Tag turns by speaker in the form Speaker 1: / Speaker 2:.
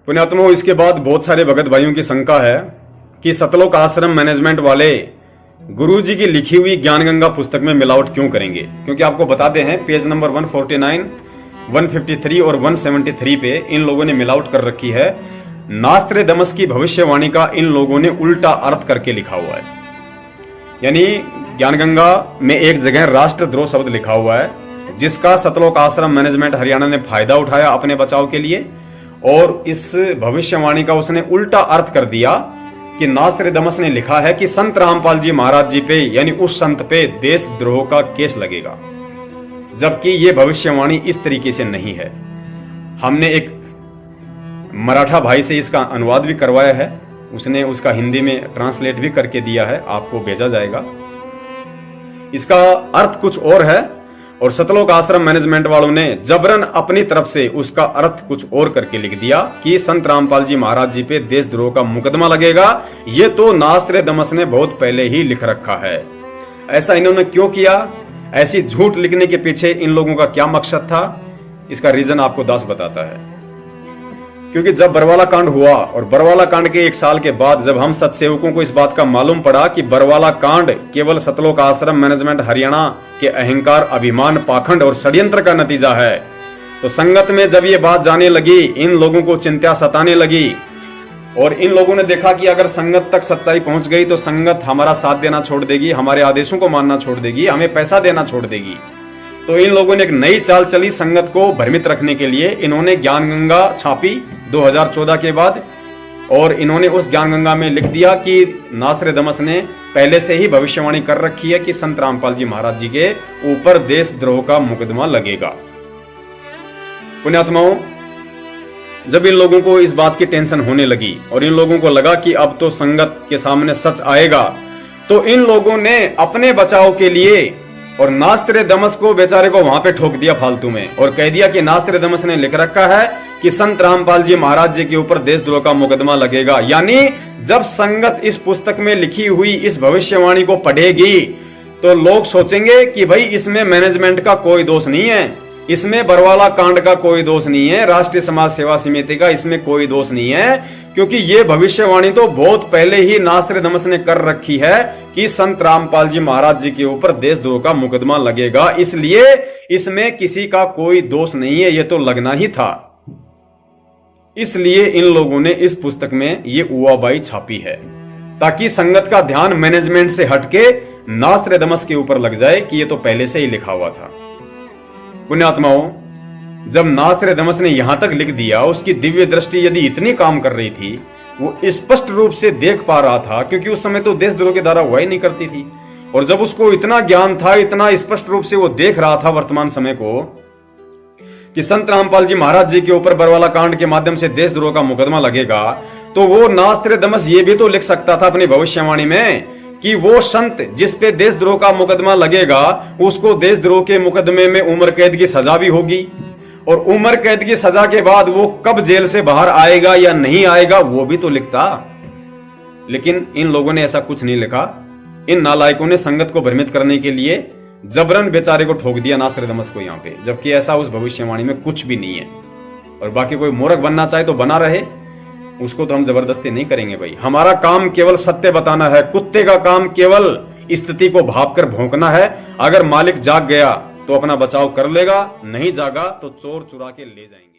Speaker 1: पुण्यात्माओं, इसके बाद बहुत सारे भगत भाइयों की शंका है कि सतलोक आश्रम मैनेजमेंट वाले गुरुजी की लिखी हुई ज्ञान गंगा पुस्तक में मिलावट क्यों करेंगे। क्योंकि आपको बताते हैं पेज नंबर 149, 153 और 173 पे इन लोगों ने मिलावट कर रखी है। नास्त्रेदमस की भविष्यवाणी का इन लोगों ने उल्टा अर्थ करके लिखा हुआ है। यानी ज्ञान गंगा में एक जगह राष्ट्रद्रोह शब्द लिखा हुआ है, जिसका सतलोक आश्रम मैनेजमेंट हरियाणा ने फायदा उठाया अपने बचाव के लिए, और इस भविष्यवाणी का उसने उल्टा अर्थ कर दिया कि नास्त्रेदमस ने लिखा है कि संत रामपाल जी महाराज जी पे, यानी उस संत पे देशद्रोह का केस लगेगा, जबकि यह भविष्यवाणी इस तरीके से नहीं है। हमने एक मराठा भाई से इसका अनुवाद भी करवाया है, उसने उसका हिंदी में ट्रांसलेट भी करके दिया है, आपको भेजा जाएगा। इसका अर्थ कुछ और है और सतलोक आश्रम मैनेजमेंट वालों ने जबरन अपनी तरफ से उसका अर्थ कुछ और करके लिख दिया कि संत रामपाल जी महाराज जी पे देशद्रोह का मुकदमा लगेगा। ये तो नास्त्रेदमस ने बहुत पहले ही लिख रखा है। ऐसा इन्होंने क्यों किया? ऐसी झूठ लिखने के पीछे इन लोगों का क्या मकसद था? इसका रीजन आपको दास बताता है। क्योंकि जब बरवाला कांड हुआ और बरवाला कांड के 1 साल के बाद जब हम सत्सेवकों को इस बात का मालूम पड़ा कि बरवाला कांड केवल सतलोक आश्रम मैनेजमेंट हरियाणा के अहंकार, अभिमान, पाखंड और षड्यंत्र का नतीजा है, तो संगत में जब ये बात जाने लगी, इन लोगों को चिंता सताने लगी और इन लोगों ने देखा कि अगर संगत तक सच्चाई पहुंच गई तो संगत हमारा साथ देना छोड़ देगी, हमारे आदेशों को मानना छोड़ देगी, हमें पैसा देना छोड़ देगी। तो इन लोगों ने एक नई चाल चली संगत को भ्रमित रखने के लिए। इन्होंने ज्ञान गंगा छापी 2014 के बाद और इन्होंने उस ज्ञान गंगा में लिख दिया कि नास्त्रेदमस ने पहले से ही भविष्यवाणी कर रखी है कि संत रामपाल जी महाराज जी के ऊपर देशद्रोह का मुकदमा लगेगा। पुण्यात्माओं, जब इन लोगों को इस बात की टेंशन होने लगी और इन लोगों को लगा कि अब तो संगत के सामने सच आएगा, तो इन लोगों ने अपने बचाव के लिए और नास्त्रेदमस को बेचारे को वहां पे ठोक दिया फालतू में और कह दिया कि नास्त्रेदमस ने लिख रखा है कि संत रामपाल जी महाराज जी के ऊपर देशद्रोह का मुकदमा लगेगा। यानी जब संगत इस पुस्तक में लिखी हुई इस भविष्यवाणी को पढ़ेगी तो लोग सोचेंगे कि भाई इसमें मैनेजमेंट का कोई दोष नहीं है, इसमें बरवाला कांड का कोई दोष नहीं है, राष्ट्रीय समाज सेवा समिति का इसमें कोई दोष नहीं है, क्योंकि ये भविष्यवाणी तो बहुत पहले ही नास्त्रेदमस ने कर रखी है कि संत रामपाल जी महाराज जी के ऊपर देशद्रोह का मुकदमा लगेगा, इसलिए इसमें किसी का कोई दोष नहीं है, ये तो लगना ही था। इसलिए इन लोगों ने इस पुस्तक में ये उवाबाई छापी है ताकि संगत का ध्यान मैनेजमेंट से हटके नास्त्रेदमस के ऊपर लग जाए कि ये तो पहले से ही लिखा हुआ था। पुण्यात्माओं, जब नास्त्रेदमस ने यहां तक लिख दिया, उसकी दिव्य दृष्टि यदि इतनी काम कर रही थी, वो स्पष्ट रूप से देख पा रहा था, क्योंकि उस समय तो देशद्रोह की धारा हुआ ही नहीं करती थी, और जब उसको इतना ज्ञान था, इतना स्पष्ट रूप से वो देख रहा था वर्तमान समय को कि संत रामपाल जी महाराज जी के ऊपर बरवाला कांड के माध्यम से देशद्रोह का मुकदमा लगेगा, तो वो नास्त्रेदमस ये भी तो लिख सकता था अपनी भविष्यवाणी में कि वो संत जिस पे देशद्रोह का मुकदमा लगेगा उसको देशद्रोह के मुकदमे में उम्र कैद की सजा भी होगी, और उम्र कैद की सजा के बाद वो कब जेल से बाहर आएगा या नहीं आएगा वो भी तो लिखता। लेकिन इन लोगों ने ऐसा कुछ नहीं लिखा। इन नालायकों ने संगत को भ्रमित करने के लिए जबरन बेचारे को ठोक दिया नास्त्रेदमस को यहाँ पे, जबकि ऐसा उस भविष्यवाणी में कुछ भी नहीं है। और बाकी कोई मूर्ख बनना चाहे तो बना रहे, उसको तो हम जबरदस्ती नहीं करेंगे भाई। हमारा काम केवल सत्य बताना है। कुत्ते का काम केवल स्थिति को भाप कर भौंकना है। अगर मालिक जाग गया तो अपना बचाव कर लेगा, नहीं जागा तो चोर चुरा के ले जाएंगे।